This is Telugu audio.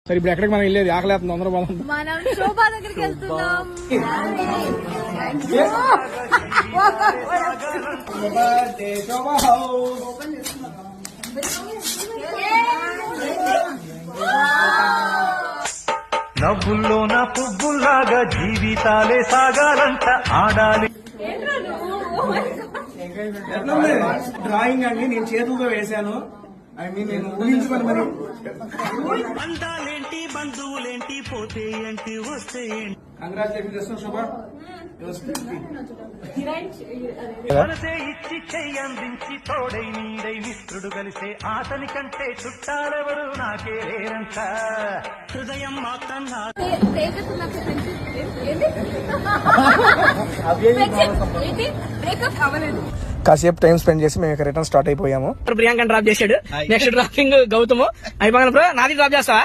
సరే ఇప్పుడు ఎక్కడికి మనం వెళ్ళేది? ఆకలేస్తుంది, అందరూ పోదాం. మనం శోభా దగ్గరికి వెళ్తున్నాం. నవ్వుల్లో నా పువ్వుల్లాగా జీవితాలే సాగాలంట ఆడాలి. డ్రాయింగ్ అండి, నేను చేతులతో వేశాను. నేను ఊహించుకొని మరి అందాలేంటి బంధువులేంటి పోతే ఏంటి వస్తే ఏంటి కంగ్రాచులేషన్ శుభ. మనసే ఇచ్చి చెయ్యందించి తోడై నీడై మిత్రుడు కలిసే ఆతని కంటే చుట్టాలెవరు నాకే లేరంట. హృదయం మాత్రం బ్రేకప్ అవ్వలేదు. కాసేపు టైం స్పెండ్ చేసి మేము రిటర్న్ స్టార్ట్ అయిపోయాము. ప్రియాంక డ్రాప్ చేశాడు. నెక్స్ట్ డ్రాపింగ్ గౌతమ్ అయిపోయిన నాది డ్రాప్ చేస్తావా?